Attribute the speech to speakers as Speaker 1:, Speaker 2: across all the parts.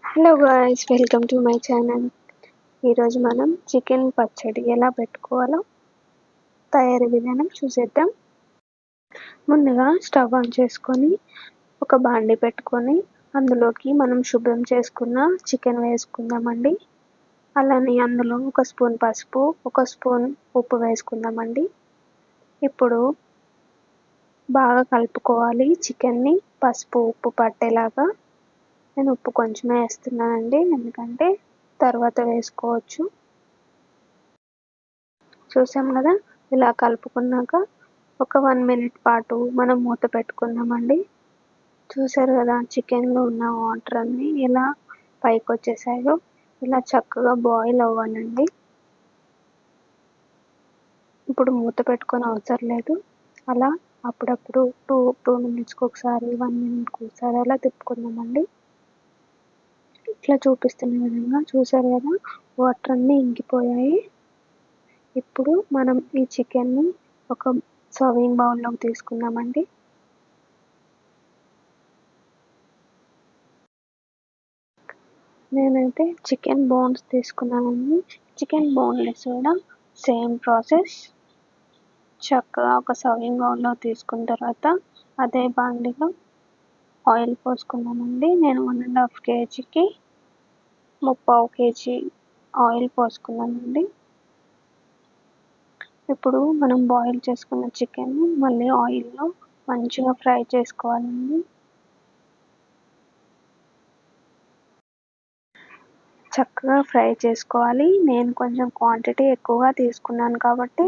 Speaker 1: Hello guys, welcome to my channel. ఈరోజు మనం chicken పచ్చడి ఎలా పెట్టుకోవాలో తయారీ విధానం చూసేద్దాం. ముందుగా స్టవ్ ఆన్ చేసుకొని ఒక బాండి పెట్టుకొని అందులోకి మనం శుభ్రం చేసుకున్న చికెన్ వేసుకుందామండి. అలానే అందులో ఒక స్పూన్ పసుపు, ఒక స్పూన్ ఉప్పు వేసుకుందామండి. ఇప్పుడు బాగా కలుపుకోవాలి చికెన్ని, పసుపు ఉప్పు పట్టేలాగా. నేను ఉప్పు కొంచెమే వేస్తున్నానండి, ఎందుకంటే తర్వాత వేసుకోవచ్చు. చూసాం కదా, ఇలా కలుపుకున్నాక ఒక 1 మినిట్ పాటు మనం మూత పెట్టుకుందామండి. చూసారు కదా, చికెన్లో ఉన్న వాటర్ అన్నీ ఇలా పైకి వచ్చేసాయో ఇలా చక్కగా బాయిల్ అవ్వాలండి. ఇప్పుడు మూత పెట్టుకొని అవసరం లేదు, అలా అప్పుడప్పుడు టూ మినిట్స్కి ఒకసారి 1 మినిట్కి ఒకసారి అలా తిప్పుకుందామండి. ఇట్లా చూపిస్తున్న విధంగా చూసారు కదా, వాటర్ అన్నీ ఇంకిపోయాయి. ఇప్పుడు మనం ఈ చికెన్ని ఒక సర్వింగ్ బౌల్లోకి తీసుకుందామండి. నేనైతే చికెన్ బోన్స్ తీసుకున్నానండి. చికెన్ బోన్లెస్ కూడా సేమ్ ప్రాసెస్. చక్కగా ఒక సర్వింగ్ బౌల్లో తీసుకున్న తర్వాత అదే బాండిలో ఆయిల్ పోసుకున్నామండి. నేను 1.5 kgకి 3/4 kg ఆయిల్ పోసుకున్నానండి. ఇప్పుడు మనం బాయిల్ చేసుకున్న చికెన్ని మళ్ళీ ఆయిల్లో మంచిగా ఫ్రై చేసుకోవాలండి. చక్కగా ఫ్రై చేసుకోవాలి. నేను కొంచెం క్వాంటిటీ ఎక్కువగా తీసుకున్నాను కాబట్టి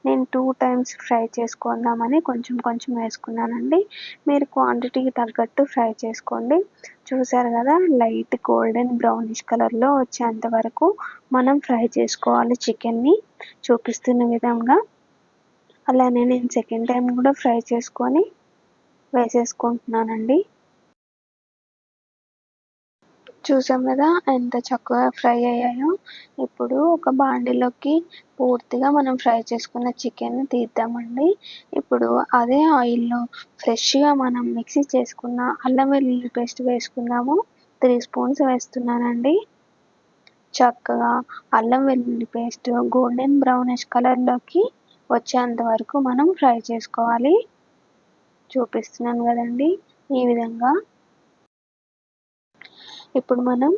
Speaker 1: నేను 2 టైమ్స్ ఫ్రై చేసుకుందామని కొంచెం వేసుకున్నానండి. మీరు క్వాంటిటీకి తగ్గట్టు ఫ్రై చేసుకోండి. చూసారు కదా, లైట్ గోల్డెన్ బ్రౌనిష్ కలర్లో వచ్చేంత వరకు మనం ఫ్రై చేసుకోవాలి చికెన్ని, చూపిస్తున్న విధంగా. అలానే నేను సెకండ్ టైం కూడా ఫ్రై చేసుకొని వేసేసుకుంటున్నానండి. చూసాం కదా ఎంత చక్కగా ఫ్రై అయ్యాయో. ఇప్పుడు ఒక బాండిలోకి పూర్తిగా మనం ఫ్రై చేసుకున్న చికెన్ తీద్దామండి. ఇప్పుడు అదే ఆయిల్లో ఫ్రెష్గా మనం మిక్సీ చేసుకున్న అల్లం వెల్లుల్లి పేస్ట్ వేసుకుందాము. 3 స్పూన్స్ వేస్తున్నానండి. చక్కగా అల్లం వెల్లుల్లి పేస్ట్ గోల్డెన్ బ్రౌనిష్ కలర్లోకి వచ్చేంత వరకు మనం ఫ్రై చేసుకోవాలి. చూపిస్తున్నాను కదండి, ఈ విధంగా. ఇప్పుడు మనం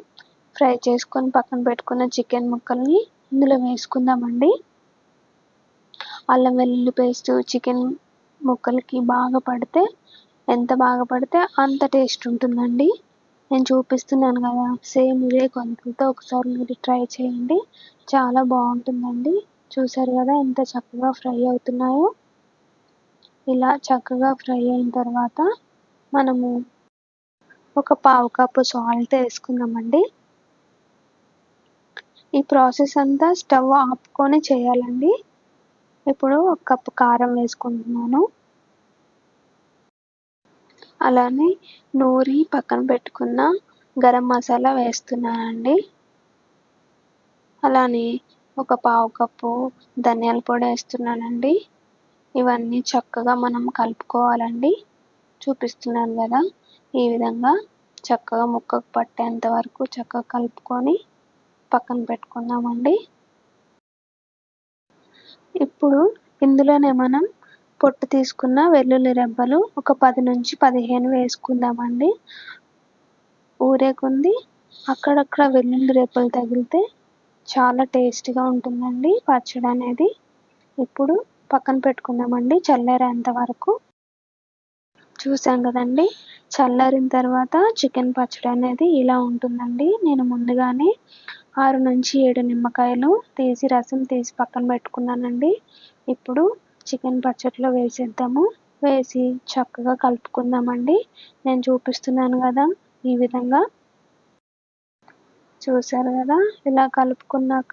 Speaker 1: ఫ్రై చేసుకొని పక్కన పెట్టుకున్న చికెన్ ముక్కల్ని ఇందులో వేసుకుందామండి. అల్లం వెల్లుల్లి పేస్ట్ చికెన్ ముక్కలకి బాగా పడితే, ఎంత బాగా పడితే అంత టేస్ట్ ఉంటుందండి. నేను చూపిస్తున్నాను కదా, సేమ్ ఇదే కొలతలతో ఒకసారి మీరు ట్రై చేయండి, చాలా బాగుంటుందండి. చూసారు కదా ఎంత చక్కగా ఫ్రై అవుతున్నాయో. ఇలా చక్కగా ఫ్రై అయిన తర్వాత మనము ఒక 1/2 కప్పు సాల్ట్ వేసుకుందామండి. ఈ ప్రాసెస్ అంతా స్టవ్ ఆపుకొని చేయాలండి. ఇప్పుడు 1 కప్పు కారం వేసుకుంటున్నాను. అలానే నూరి పక్కన పెట్టుకున్న గరం మసాలా వేస్తున్నానండి. అలానే ఒక 1/2 కప్పు ధనియాల పొడి వేస్తున్నానండి. ఇవన్నీ చక్కగా మనం కలుపుకోవాలండి. చూపిస్తున్నాను కదా, ఈ విధంగా చక్కగా ముక్కకు పట్టేంత వరకు చక్కగా కలుపుకొని పక్కన పెట్టుకుందామండి. ఇప్పుడు ఇందులోనే మనం పొట్టు తీసుకున్న వెల్లుల్లి రెబ్బలు ఒక 10 నుంచి 15 వేసుకుందామండి. ఊరేకుంది అక్కడక్కడ వెల్లుల్లి రెబ్బలు తగిలితే చాలా టేస్ట్గా ఉంటుందండి పచ్చడి అనేది. ఇప్పుడు పక్కన పెట్టుకుందామండి చల్లారేంత వరకు. చూసాం కదండి, చల్లారిన తర్వాత చికెన్ పచ్చడి అనేది ఇలా ఉంటుందండి. నేను ముందుగానే 6 నుంచి 7 నిమ్మకాయలు తీసి రసం తీసి పక్కన పెట్టుకున్నానండి. ఇప్పుడు చికెన్ పచ్చడిలో వేసేద్దాము. వేసి చక్కగా కలుపుకుందామండి. నేను చూపిస్తున్నాను కదా, ఈ విధంగా. చూసారు కదా, ఇలా కలుపుకున్నాక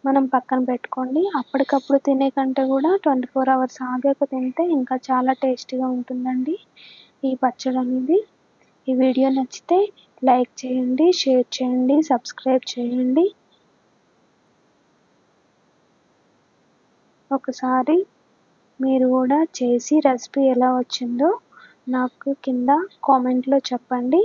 Speaker 1: మనం పక్కన పెట్టుకోండి. అప్పటికప్పుడు తినే కంటే కూడా 24 hours ఆగాక తింటే ఇంకా చాలా టేస్టీగా ఉంటుందండి ఈ పచ్చడి అనేది. ఈ వీడియో నచ్చితే లైక్ చేయండి, షేర్ చేయండి, సబ్స్క్రైబ్ చేయండి. ఒకసారి మీరు కూడా చేసి రెసిపీ ఎలా వచ్చిందో నాకు కింద కామెంట్లో చెప్పండి.